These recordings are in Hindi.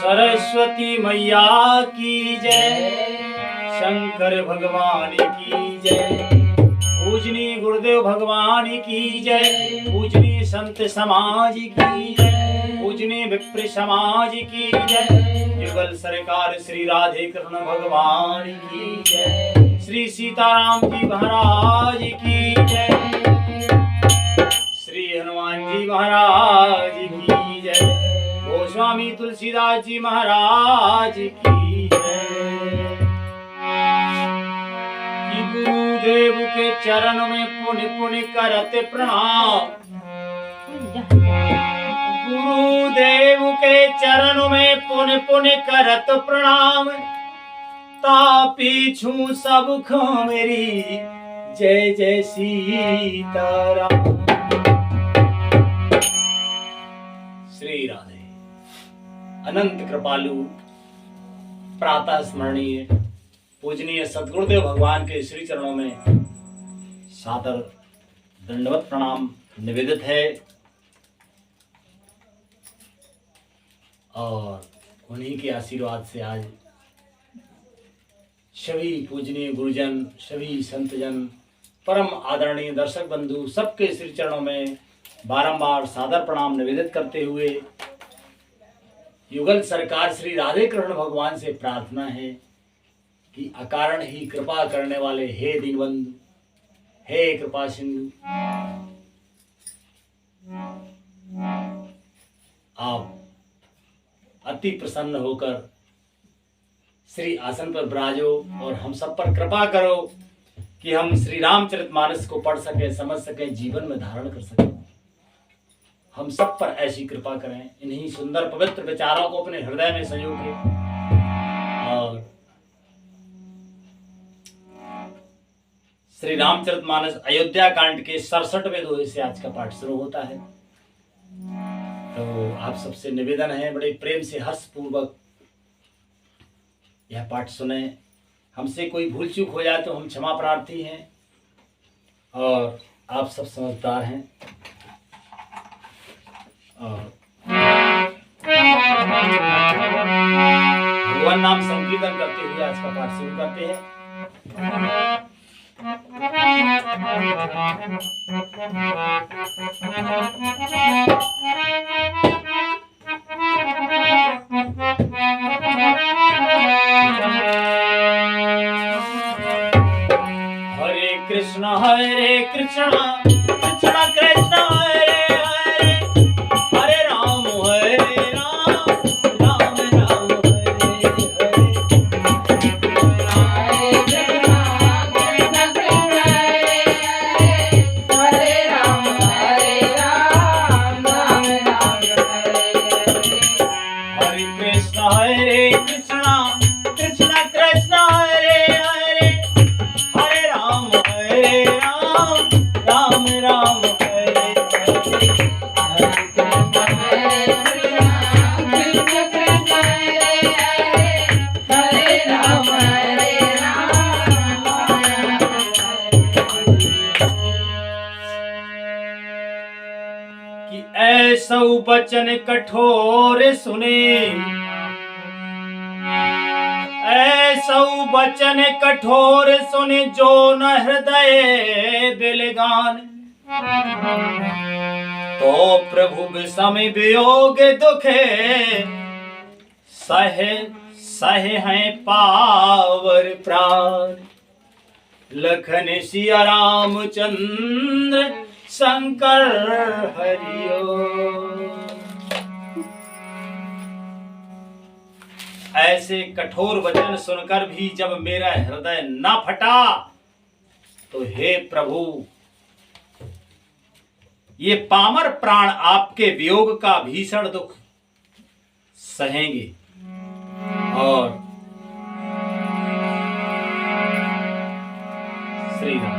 सरस्वती मैया की जय, शंकर भगवान की जय, पूजनीय गुरुदेव भगवान की जय, पूजनीय संत समाज की जय, पूजनीय विप्र समाज की जय, युगल सरकार श्री राधे कृष्ण भगवान की जय, श्री सीताराम जी महाराज की जय, श्री हनुमान जी महाराज की जय, गोस्वामी तुलसीदास जी महाराज की जय। कि गुरुदेव के चरण में पुण्य पुण्य करते प्रणाम, गुरुदेव के चरण में पुण्य पुण्य करत प्रणाम, तापी सब खो मेरी जय जय सीताराम। श्री राधे। अनंत कृपालु प्रातः स्मरणीय पूजनीय सद्गुरुदेव भगवान के श्री चरणों में सादर दंडवत प्रणाम निवेदित है और उन्हीं के आशीर्वाद से आज सभी पूजनीय गुरुजन, सभी संतजन, परम आदरणीय दर्शक बंधु सबके श्री चरणों में बारंबार सादर प्रणाम निवेदित करते हुए युगल सरकार श्री राधे कृष्ण भगवान से प्रार्थना है कि अकारण ही कृपा करने वाले हे दीनबंधु, हे कृपा सिंधु, आप अति प्रसन्न होकर श्री आसन पर विराजो और हम सब पर कृपा करो कि हम श्री रामचरितमानस को पढ़ सके, समझ सके, जीवन में धारण कर सके। हम सब पर ऐसी कृपा करें, इन्हीं सुंदर पवित्र विचारों को अपने हृदय में संजो के और श्री रामचरितमानस अयोध्या कांड के 67वें दोहे से आज का पाठ शुरू होता है। तो आप सबसे निवेदन है, बड़े प्रेम से हर्ष पूर्वक यह पाठ सुने। हमसे कोई भूल चूक हो जाए तो हम क्षमा प्रार्थी हैं और आप सब समझदार हैं। भगवान नाम संकीर्तन करते हुए आज का पाठ शुरू करते हैं। हरे कृष्ण कृष्ण कृष्ण हरे हरे, हरे राम राम राम हरे हरे। कृष्ण कृष्ण कृष्ण हरे हरे, हरे राम राम राम हरे हरे। कि ऐसा बचन कठोर सुने, ऐसा वचन कठोर सुने जो न हृदय बिलगान, तो प्रभु विषम वियोग दुखे सहे सहे हैं पावर प्राण। लखन सिया रामचंद्र शंकर हरिओ। ऐसे कठोर वचन सुनकर भी जब मेरा हृदय न फटा तो हे प्रभु, ये पामर प्राण आपके वियोग का भीषण दुख सहेंगे। और श्री राम।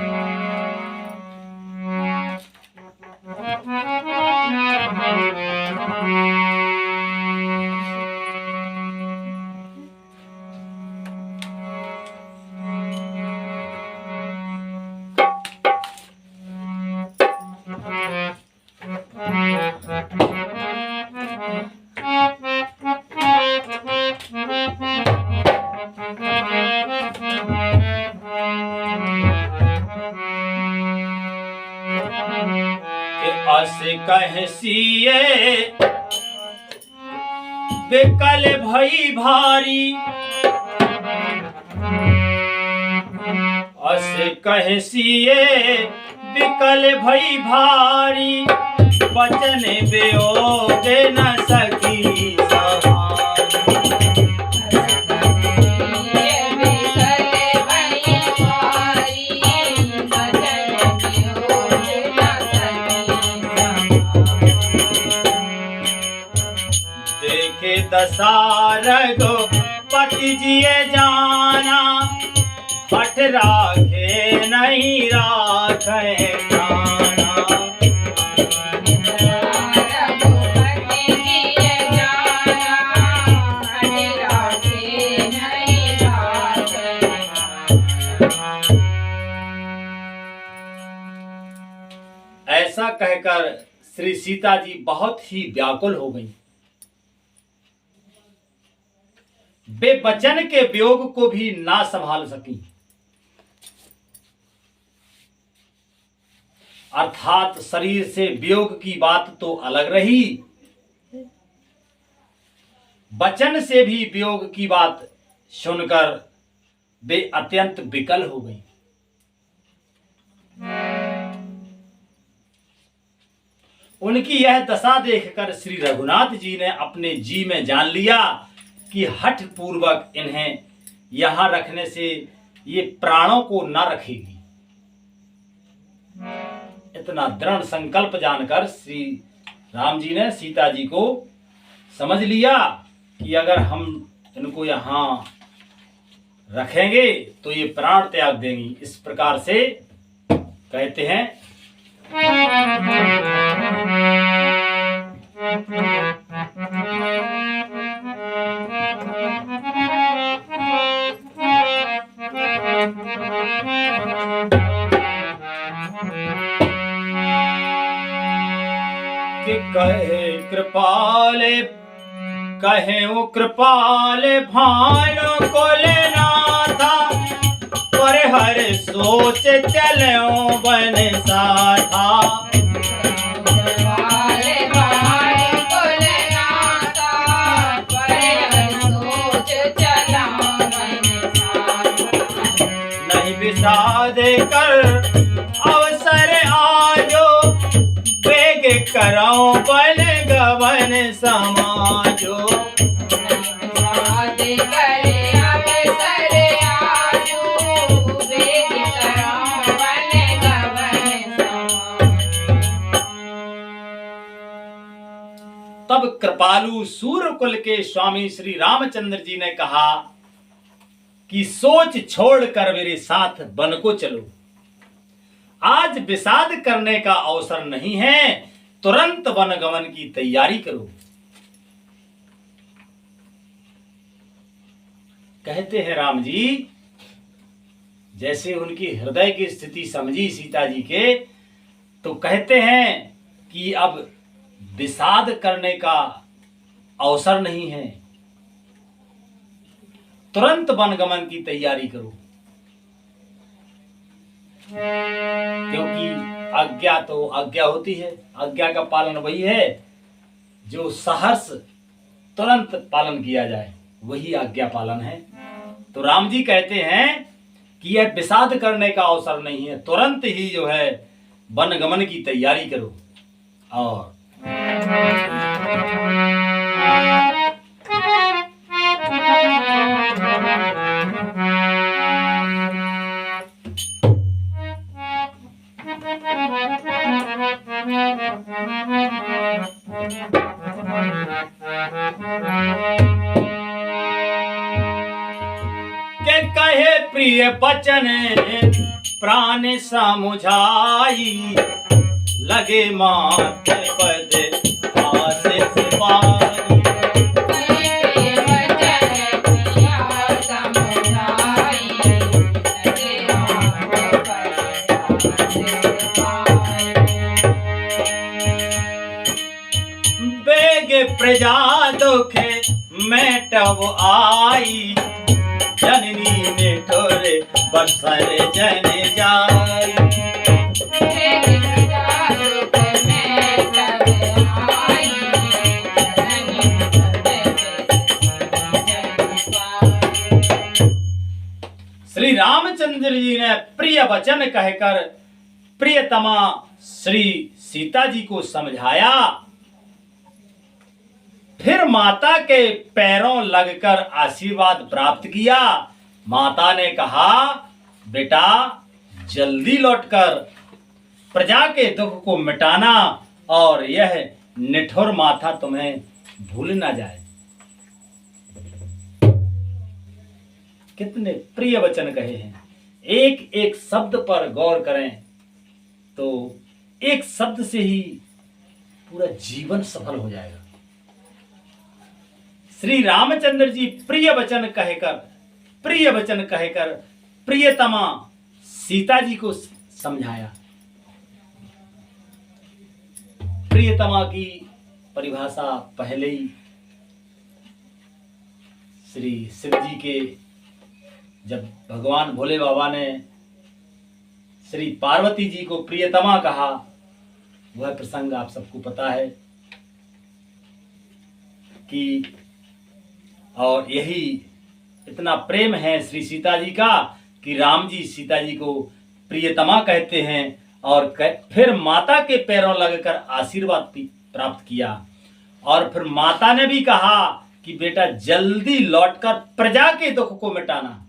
कहसिए बिकल भई भारी, अस कहसिए बिकल भई भारी, बचन वियोग न सकी दसारगो पति जिए जाना, हठ राखे नहीं राखे जाना। ऐसा कहकर श्री सीता जी बहुत ही व्याकुल हो गई। वे बचन के वियोग को भी ना संभाल सकी, अर्थात शरीर से वियोग की बात तो अलग रही, बचन से भी वियोग की बात सुनकर वे अत्यंत विकल हो गई। उनकी यह दशा देखकर श्री रघुनाथ जी ने अपने जी में जान लिया कि हठ पूर्वक इन्हें यहां रखने से ये प्राणों को न रखेगी। इतना दृढ़ संकल्प जानकर श्री राम जी ने सीता जी को समझ लिया कि अगर हम इनको यहां रखेंगे तो ये प्राण त्याग देंगी। इस प्रकार से कहते हैं कि कहे वो कृपाल भानु को लेना था, पर हर सोच चले बन साधा। नहीं विषाद कर अवसर आजो, वेग करो बन गवन समाजो। तब कृपालु सूर्यकुल के स्वामी श्री रामचंद्र जी ने कहा कि सोच छोड़कर मेरे साथ वन को चलो। आज विषाद करने का अवसर नहीं है, तुरंत वन गमन की तैयारी करो। कहते हैं राम जी, जैसे उनकी हृदय की स्थिति समझी सीता जी के, तो कहते हैं कि अब विषाद करने का अवसर नहीं है, तुरंत वनगमन की तैयारी करो। क्योंकि आज्ञा तो आज्ञा होती है, आज्ञा का पालन वही है जो सहर्ष तुरंत पालन किया जाए, वही आज्ञा पालन है। तो राम जी कहते हैं कि यह विषाद करने का अवसर नहीं है, तुरंत ही जो है वनगमन की तैयारी करो। और के कहे प्रिय बचन प्राण समुझाई, लगे मात पद आस सिपाही। बेग प्रजा दुखे मेटव आई, जननी ने ठोरे बरसर जन जाई। रामचंद्र जी ने प्रिय वचन कहकर प्रियतमा श्री सीता जी को समझाया। फिर माता के पैरों लगकर आशीर्वाद प्राप्त किया। माता ने कहा, बेटा जल्दी लौटकर प्रजा के दुख को मिटाना और यह निठुर माथा तुम्हें भूल ना जाए। कितने प्रिय वचन कहे हैं। एक एक शब्द पर गौर करें तो एक शब्द से ही पूरा जीवन सफल हो जाएगा। श्री रामचंद्र जी प्रिय वचन कहकर प्रियतमा सीता जी को समझाया। प्रियतमा की परिभाषा पहले ही श्री शिव जी के जब भगवान भोले बाबा ने श्री पार्वती जी को प्रियतमा कहा, वह प्रसंग आप सबको पता है कि और यही इतना प्रेम है श्री सीता जी का कि राम जी सीता जी को प्रियतमा कहते हैं। और फिर माता के पैरों लगकर आशीर्वाद प्राप्त किया। और फिर माता ने भी कहा कि बेटा जल्दी लौटकर प्रजा के दुख को मिटाना।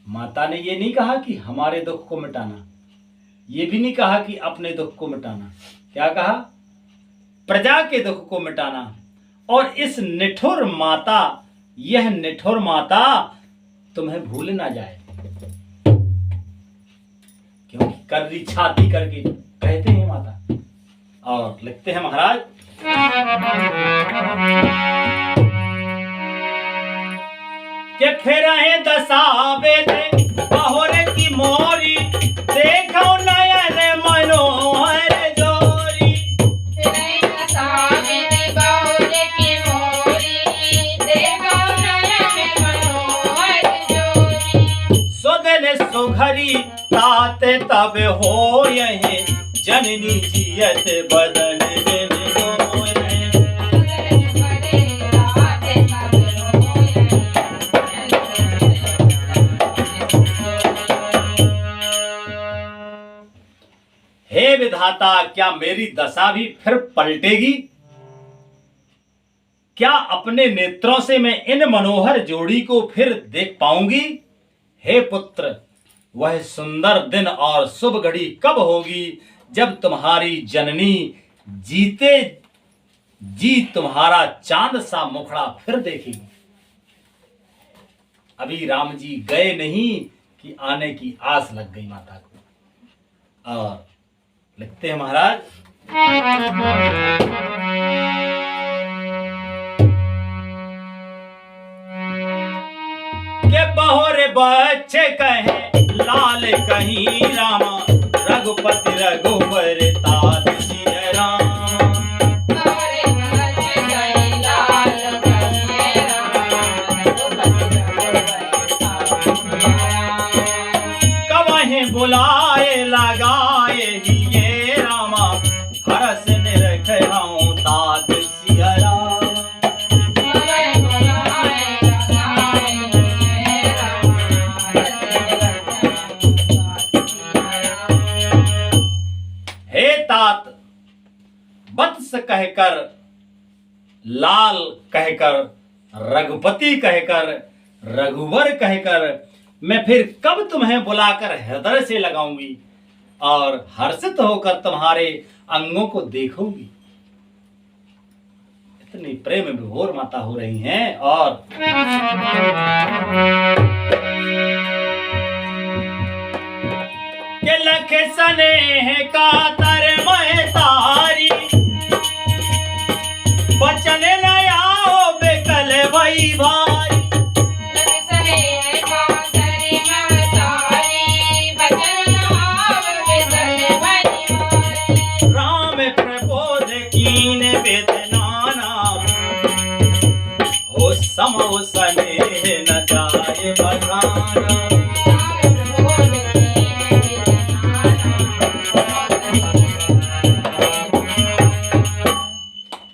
माता ने ये नहीं कहा कि हमारे दुख को मिटाना, ये भी नहीं कहा कि अपने दुख को मिटाना, क्या कहा? प्रजा के दुख को मिटाना। और इस निठुर माता, यह निठुर माता तुम्हें भूल ना जाए, क्योंकि कर्री छाती करके कहते हैं माता। और लिखते हैं महाराज, कि फिर दशा बेदे बहुर की मोरी, देखो नयन मनोहर जोरी। फिर दशा बेदे बहुर की मोरी, देखो नयन मनोहर जोरी। सुदन सुघरी ताते तब हो यही, जननी जियत बदन दिन गोये। हे विधाता, क्या मेरी दशा भी फिर पलटेगी? क्या अपने नेत्रों से मैं इन मनोहर जोड़ी को फिर देख पाऊंगी? हे पुत्र, वह सुंदर दिन और शुभ घड़ी कब होगी जब तुम्हारी जननी जीते जी तुम्हारा चांद सा मुखड़ा फिर देखेगी। अभी राम जी गए नहीं कि आने की आस लग गई माता को। और लिखते हैं महाराज, के बहुर बच्चे कहे लाल कहीं रामा, रघुपति रघुवर तात सिय राम। कवहीं बुलाए लगाए ये रामा, हरस निरख हूँ तात सिय राम। वत्स कहकर, लाल कहकर, रघुपति कहकर, रघुवर कहकर मैं फिर कब तुम्हें बुलाकर हृदय से लगाऊंगी और हर्षित होकर तुम्हारे अंगों को देखूंगी। इतनी प्रेम विभोर माता हो रही हैं। और के लख स्नेह का तर मैं तारी, बचन न आओ बेकल भई भारी। राम प्रबोध कीन वेदनाना, हो समो स्नेह न जाए बखाना।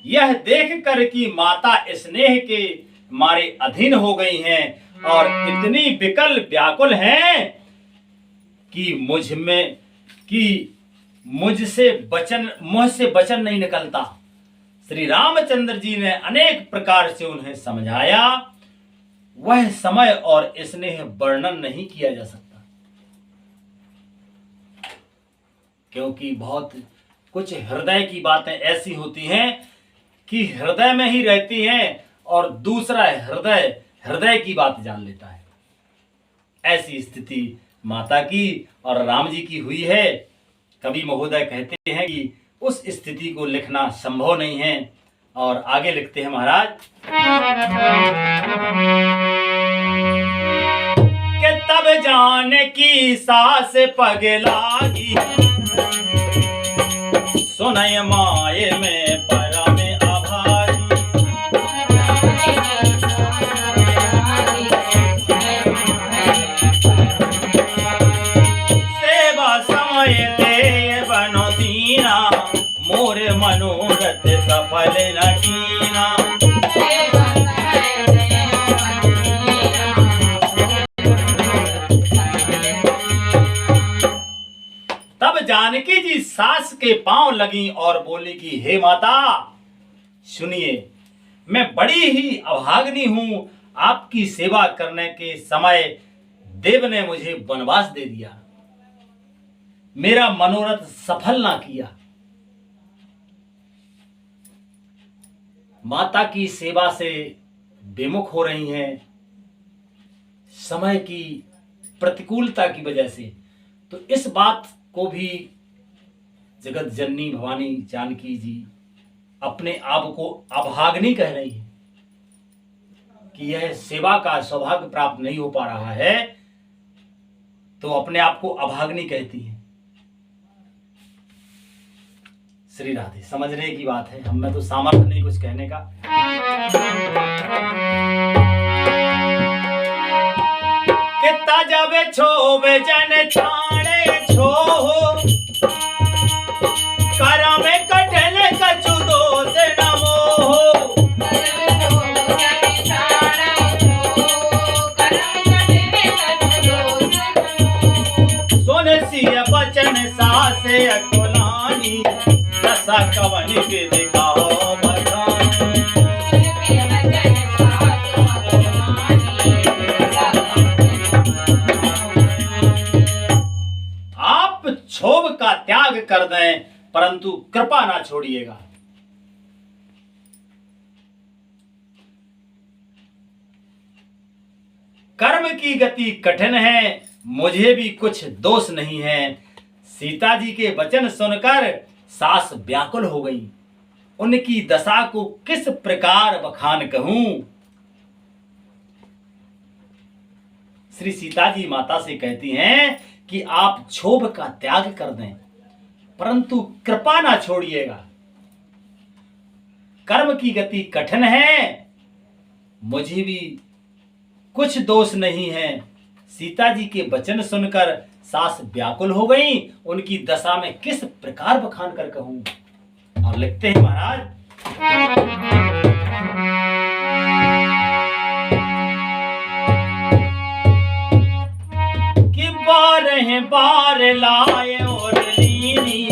यह देख कर कि माता स्नेह के मारे अधीन हो गई हैं और इतनी विकल व्याकुल हैं कि मुझसे वचन नहीं निकलता। श्री रामचंद्र जी ने अनेक प्रकार से उन्हें समझाया, वह समय और स्नेह वर्णन नहीं किया जा सकता, क्योंकि बहुत कुछ हृदय की बातें ऐसी होती हैं कि हृदय में ही रहती हैं और दूसरा हृदय की बात जान लेता है। ऐसी स्थिति माता की और राम जी की हुई है। कवि महोदय कहते हैं कि उस स्थिति को लिखना संभव नहीं है, और आगे लिखते हैं महाराज कि तब जान की सास पगलागी, सुनय माये में परम अभागी। सेवा समय दे बनो दीना, मोर मनोरथ सफल न कीना। तब जानकी जी सास के पांव लगी और बोली कि हे माता सुनिए, मैं बड़ी ही अभागिनी हूं। आपकी सेवा करने के समय देव ने मुझे वनवास दे दिया, मेरा मनोरथ सफल ना किया। माता की सेवा से विमुख हो रही हैं समय की प्रतिकूलता की वजह से। तो इस बात को भी जगत जननी भवानी जानकी जी अपने आप को अभागिनी कह रही है कि यह सेवा का सौभाग्य प्राप्त नहीं हो पा रहा है, तो अपने आप को अभागिनी कहती है। श्री राधे, समझने की बात है, हमें तो सामर्थ्य नहीं कुछ कहने का। कितना जब छोबे जन छाड़े छो, करम कठिन कछु दोष न मोह। सुन सिय बचन सासे अकुलानी, दशा कवन के दिखाओ बखानी। आप क्षोभ का त्याग कर दें, परंतु कृपा ना छोड़िएगा। कर्म की गति कठिन है, मुझे भी कुछ दोष नहीं है। सीता जी के वचन सुनकर सास व्याकुल हो गई, उनकी दशा को किस प्रकार बखान कहूं। श्री सीता जी माता से कहती हैं कि आप क्षोभ का त्याग कर दें, परंतु कृपा ना छोड़िएगा। कर्म की गति कठिन है, मुझे भी कुछ दोष नहीं है। सीता जी के वचन सुनकर सास व्याकुल हो गई, उनकी दशा में किस प्रकार बखान कर कहूं। और लिखते हैं महाराज कि बार लाए और लीनी,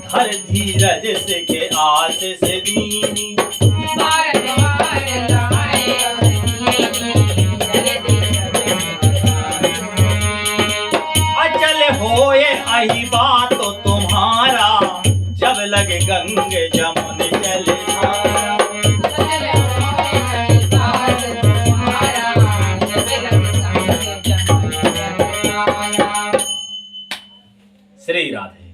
धर धीरज से के आस से दीनी। होए आई बात तो तुम्हारा, जब लगे गंगे जमुन जल धारा। श्री राधे,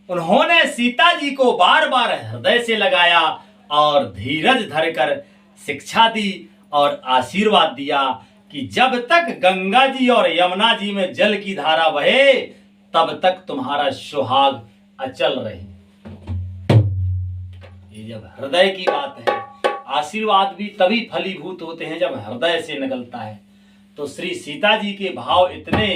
उन्होंने सीता जी को बार बार हृदय से लगाया और धीरज धरकर शिक्षा दी और आशीर्वाद दिया कि जब तक गंगा जी और यमुना जी में जल की धारा बहे, तब तक तुम्हारा सुहाग अचल रहे। ये जब हृदय की बात है, आशीर्वाद भी तभी फलीभूत होते हैं जब हृदय से निकलता है। तो श्री सीता जी के भाव इतने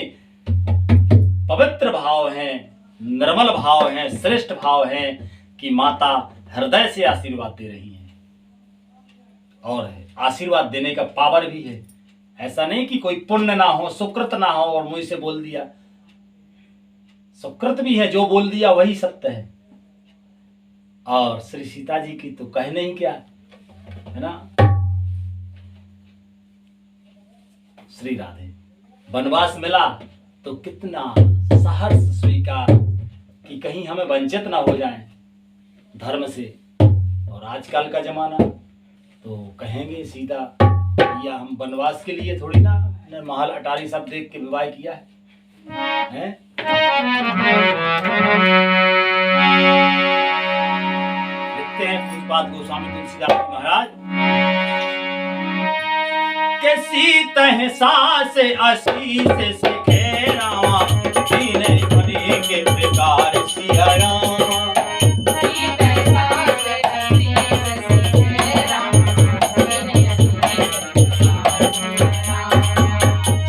पवित्र भाव हैं, निर्मल भाव हैं, श्रेष्ठ भाव हैं कि माता हृदय से आशीर्वाद दे रही हैं। और आशीर्वाद देने का पावर भी है। ऐसा नहीं कि कोई पुण्य ना हो, सुकृत ना हो और मुंह से बोल दिया। सुकृत भी है, जो बोल दिया वही सत्य है। और श्री सीता जी की तो कहने ही क्या है ना। श्री राधे वनवास मिला तो कितना सहर्ष स्वीकार कि कहीं हमें वंचित ना हो जाएं धर्म से। और आजकल का जमाना तो कहेंगे सीता भैया हम वनवास के लिए थोड़ी ना ने महल अटारी सब देख के विवाह किया है? देखते हैं पूज्यपाद गोस्वामी तुलसीदास जी महाराज के सीता सास आशीष सिखे रामा दीन बने के प्रकार सिया रामा।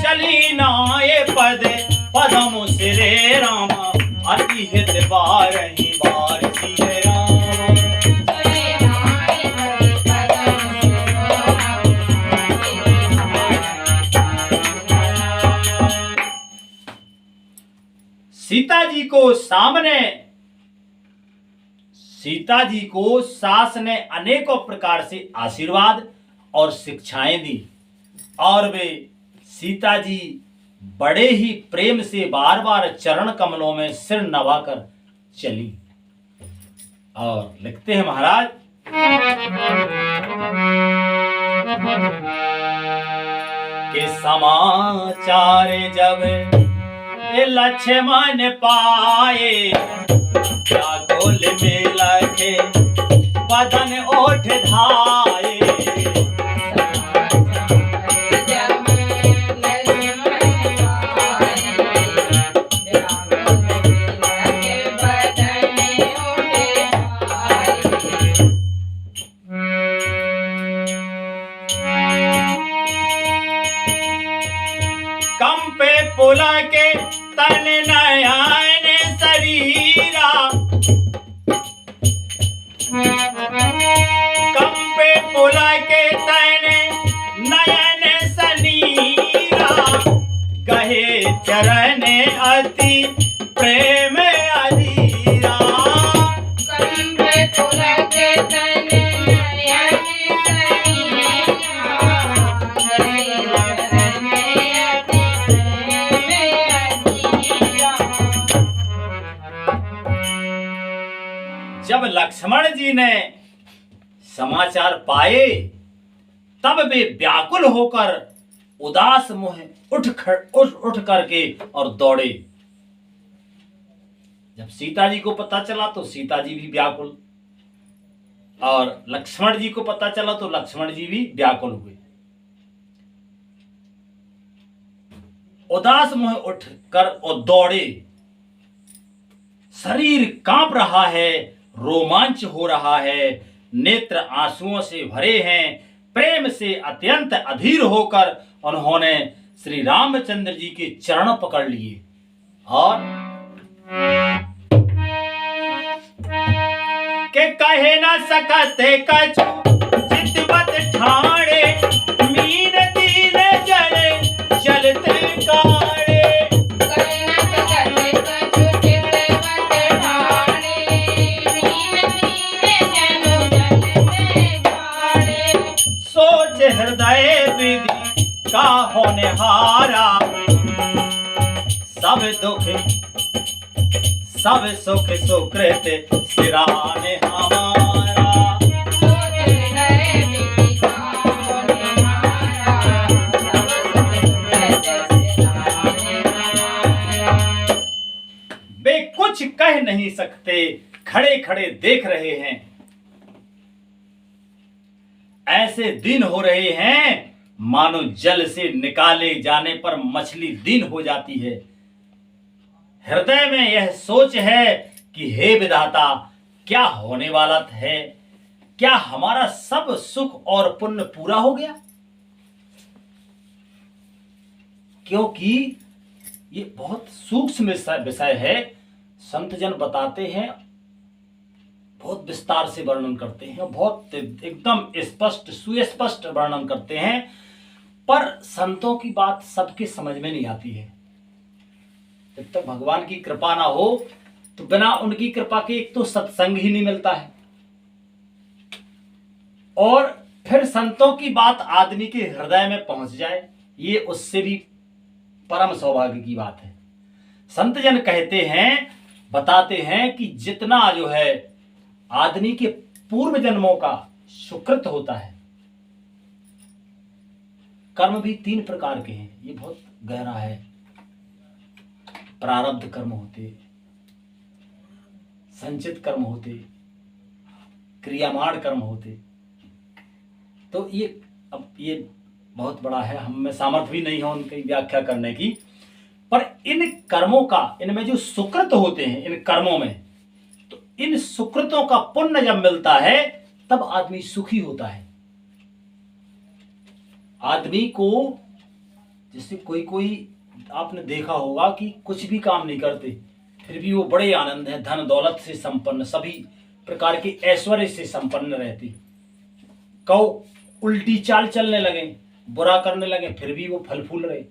चली नाये पद पदम सिरे रामा अति हित बारही बार सिया रामा। सीता जी को सास ने अनेकों प्रकार से आशीर्वाद और शिक्षाएं दी और वे सीता जी बड़े ही प्रेम से बार बार चरण कमलों में सिर नवाकर चली। और लिखते हैं महाराज के समाचार जब लक्ष्मण पाए क्या गोल में लखे बदन ओठ धाये। कंपे पुला के तन नयन शरीरा कंपे पुला के तन नयन शरीरा कहे चरण अति प्रेम अधीरा। कंपे पुला के तन नयन जब लक्ष्मण जी ने समाचार पाए तब वे व्याकुल होकर उदास मुंह उठ करके और दौड़े। जब सीता जी को पता चला तो सीता जी भी व्याकुल और लक्ष्मण जी को पता चला तो लक्ष्मण जी भी व्याकुल हुए। उदास मुंह उठ कर और दौड़े। शरीर कांप रहा है, रोमांच हो रहा है, नेत्र आंसुओं से भरे हैं। प्रेम से अत्यंत अधीर होकर उन्होंने श्री रामचंद्र जी के चरण पकड़ लिए और के कहे न सकते कछु चितवत ठाणे मीन दीन जले चलते काड़े। सोच हृदय विधि का होने हारा सब सुख सुकृत सिराने हमारा। वे कुछ कह नहीं सकते, खड़े खड़े देख रहे हैं। ऐसे दिन हो रहे हैं मानो जल से निकाले जाने पर मछली दिन हो जाती है। हृदय में यह सोच है कि हे विधाता क्या होने वाला है, क्या हमारा सब सुख और पुण्य पूरा हो गया? क्योंकि ये बहुत सूक्ष्म विषय है। संत जन बताते हैं बहुत विस्तार से वर्णन करते हैं, बहुत एकदम स्पष्ट सुस्पष्ट वर्णन करते हैं, पर संतों की बात सबके समझ में नहीं आती है। जब तक भगवान की कृपा ना हो तो बिना उनकी कृपा के एक तो सत्संग ही नहीं मिलता है, और फिर संतों की बात आदमी के हृदय में पहुंच जाए, ये उससे भी परम सौभाग्य की बात है। संत जन कहते हैं, बताते हैं कि जितना जो है आदमी के पूर्व जन्मों का सुकृत होता है, कर्म भी 3 प्रकार के हैं, ये बहुत गहरा है। प्रारब्ध कर्म होते, संचित कर्म होते, क्रियामाण कर्म होते। तो ये बहुत बड़ा है, हम में सामर्थ्य भी नहीं है उनकी व्याख्या करने की। पर इन कर्मों का, इनमें जो सुकृत होते हैं इन कर्मों में, तो इन सुकृतों का पुण्य जब मिलता है तब आदमी सुखी होता है। आदमी को, जैसे कोई आपने देखा होगा कि कुछ भी काम नहीं करते फिर भी वो बड़े आनंद है, धन दौलत से संपन्न, सभी प्रकार के ऐश्वर्य से संपन्न रहती। कहो उल्टी चाल चलने लगे, बुरा करने लगे, फिर भी वो फल फूल रहे।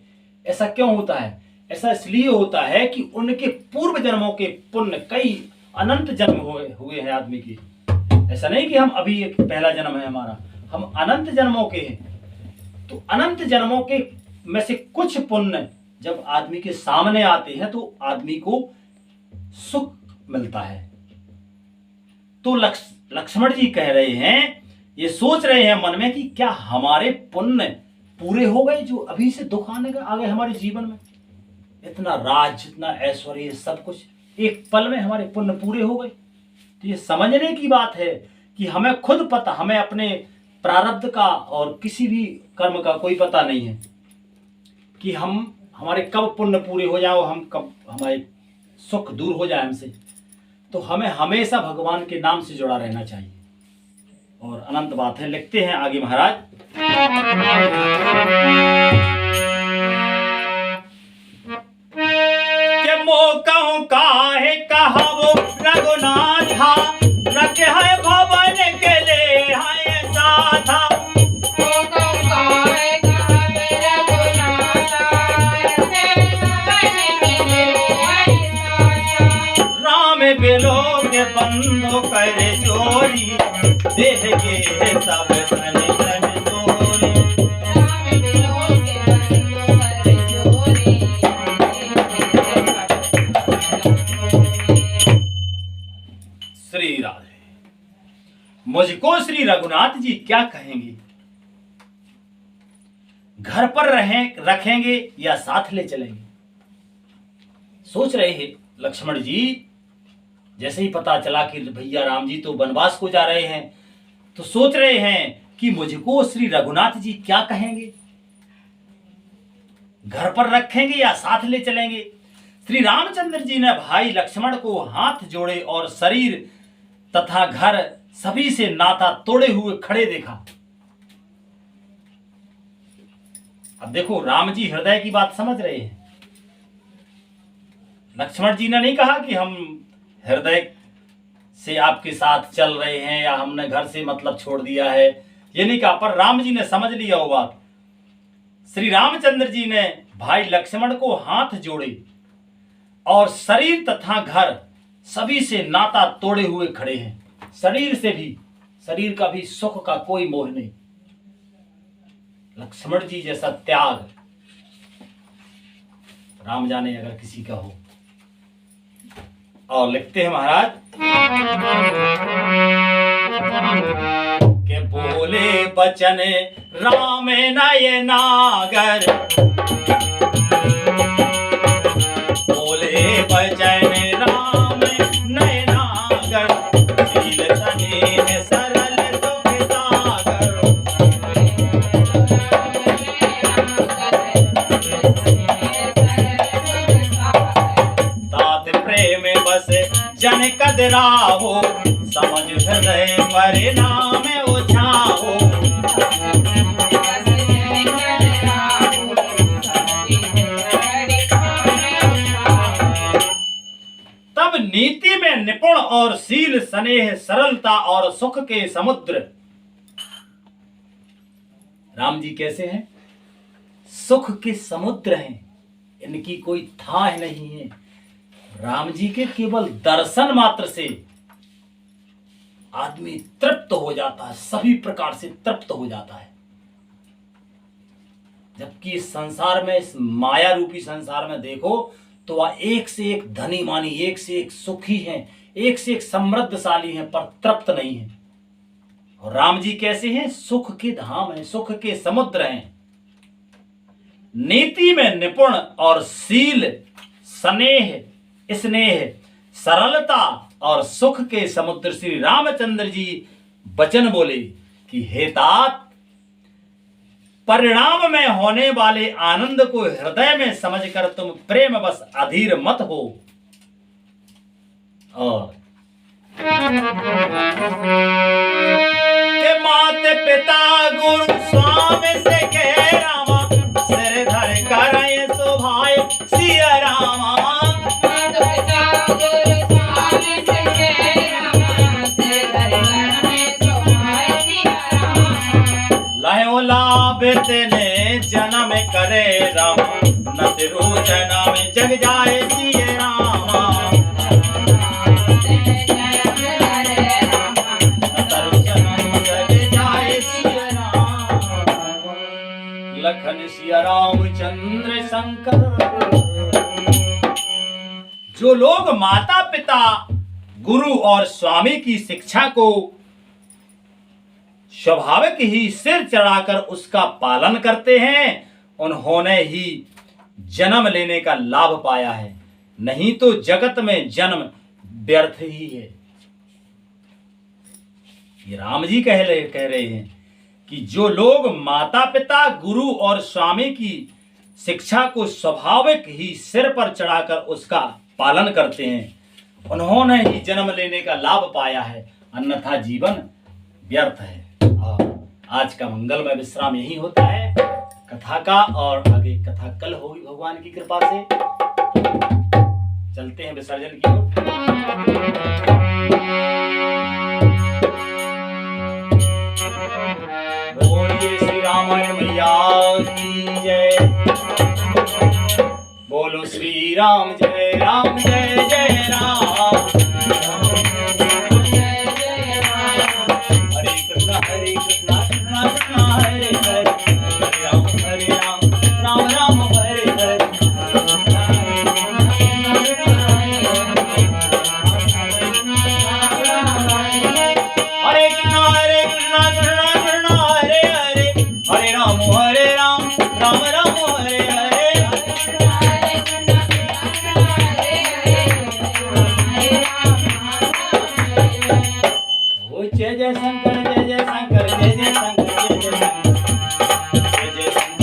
ऐसा क्यों होता है? ऐसा इसलिए होता है कि उनके पूर्व जन्मों के पुण्य कई अनंत जन्म हुए हैं आदमी के। ऐसा नहीं कि हम अभी एक पहला जन्म है हमारा, हम अनंत जन्मों के हैं। तो अनंत जन्मों के में से कुछ पुण्य जब आदमी के सामने आते हैं तो आदमी को सुख मिलता है। तो लक्ष्मण जी कह रहे हैं, ये सोच रहे हैं मन में कि क्या हमारे पुण्य पूरे हो गए जो अभी से दुख आने आ गए हमारे जीवन में। इतना राज, इतना ऐश्वर्य, सब कुछ एक पल में हमारे पुण्य पूरे हो गए। तो ये समझने की बात है कि हमें खुद पता, हमें अपने प्रारब्ध का और किसी भी कर्म का कोई पता नहीं है कि हमारे कब पुण्य पूरे हो जाए, हम कब हमारे सुख दूर हो जाए हमसे। तो हमें हमेशा भगवान के नाम से जुड़ा रहना चाहिए। और अनंत बात है, लिखते हैं आगे महाराज। के मोकहु काहे कहावो रघुनाथा, रखे है भवन के ले है साथा। बेलो के बंधो करे चोरी, देह के सब तन तन चोरी। श्री राधे। मुझको श्री रघुनाथ जी क्या कहेंगे? घर पर रखेंगे या साथ ले चलेंगे? सोच रहे हैं लक्ष्मण जी। जैसे ही पता चला कि भैया राम जी तो वनवास को जा रहे हैं, तो सोच रहे हैं कि मुझको श्री रघुनाथ जी क्या कहेंगे, घर पर रखेंगे या साथ ले चलेंगे। श्री रामचंद्र जी ने भाई लक्ष्मण को हाथ जोड़े और शरीर तथा घर सभी से नाता तोड़े हुए खड़े देखा। अब देखो, राम जी हृदय की बात समझ रहे हैं। लक्ष्मण जी ने नहीं कहा कि हम हृदय से आपके साथ चल रहे हैं या हमने घर से मतलब छोड़ दिया है, ये नहीं कहा, पर राम जी ने समझ लिया वो बात। श्री रामचंद्र जी ने भाई लक्ष्मण को हाथ जोड़े और शरीर तथा घर सभी से नाता तोड़े हुए खड़े हैं। शरीर से भी, शरीर का भी सुख का कोई मोह नहीं। लक्ष्मण जी जैसा त्याग राम जाने अगर किसी का हो। और लिखते हैं महाराज के बोले बचन राम नयनागर, बोले बचन राम नयनागर, शील तने सरल सुख सागर। तात प्रेम बस जन कदराहो, समझ हृदय परिणाम ओछाहो। तब नीति में निपुण और शील, स्नेह, सरलता और सुख के समुद्र। राम जी कैसे हैं? सुख के समुद्र हैं, इनकी कोई थाह नहीं है। राम जी के केवल दर्शन मात्र से आदमी तृप्त हो जाता है, सभी प्रकार से तृप्त हो जाता है। जबकि इस संसार में, इस माया रूपी संसार में देखो तो वह एक से एक धनी मानी, एक से एक सुखी हैं, एक से एक समृद्धशाली हैं, पर तृप्त नहीं है। और राम जी कैसे हैं? सुख के धाम हैं, सुख के समुद्र हैं। नीति में निपुण और शील, स्नेह, सरलता और सुख के समुद्र श्री रामचंद्र जी वचन बोले कि हे तात, परिणाम में होने वाले आनंद को हृदय में समझकर तुम प्रेम बस अधीर मत हो। और माते पिता गुरु स्वामी से कह रामा, सिर धर कर सो भाई सिया रामा। तेने जन्म करे राम, न तेरू जन्म जग जाए सिए रामा। लखन सिया रामचंद्र शंकर। जो लोग माता पिता, गुरु और स्वामी की शिक्षा को स्वाभाविक ही सिर चढ़ाकर उसका पालन करते हैं, उन्होंने ही जन्म लेने का लाभ पाया है, नहीं तो जगत में जन्म व्यर्थ ही है। ये राम जी कह रहे हैं कि जो लोग माता पिता, गुरु और स्वामी की शिक्षा को स्वाभाविक ही सिर पर चढ़ाकर उसका पालन करते हैं, उन्होंने ही जन्म लेने का लाभ पाया है, अन्यथा जीवन व्यर्थ है। आज का मंगलमय विश्राम यही होता है कथा का, और आगे कथा कल होगी भगवान की कृपा से। चलते हैं विसर्जन की ओर। बोलिए श्री रामायण मैया की जय। बोलो श्री राम जय राम, जय जय राम। हरे कृष्णा हरे कृष्णा, कृष्णा हरे हरे, हरे राम राम राम हरे हरे। हरे कृष्णा कृष्णा कृष्णा हरे हरे, हरे राम राम राम हरे हरे। जय जय शंकर, जय जय शंकर, जय जय शंकर, जय जय शंकर, जय जय शंकर, जय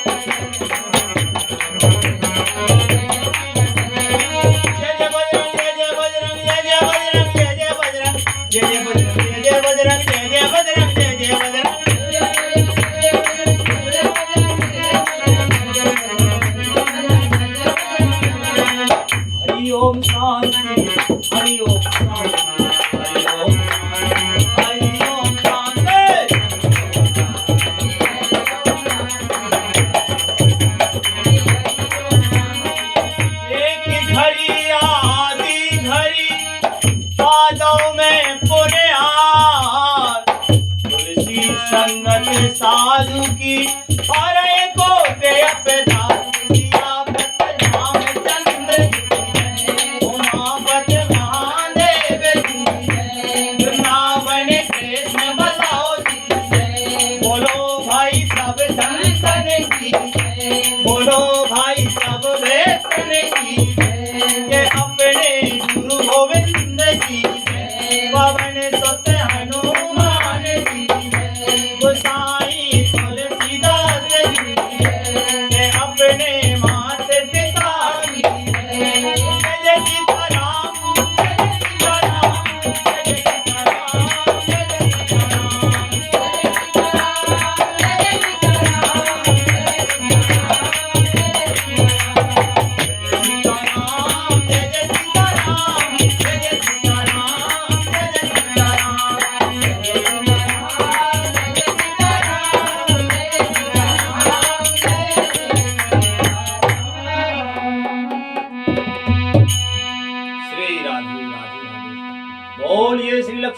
जय शंकर, जय जय हरि ओम शांति, हरि ओम शांति, हरि ओम शांति, हरि ओम शांति। एक घड़ी आदि घड़ी पादों में पुनिहार, तुलसी संगत साधु की और को पे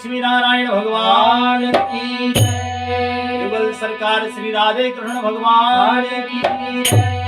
लक्ष्मी नारायण भगवान की जय युगल सरकार श्री राधे कृष्ण भगवान की जय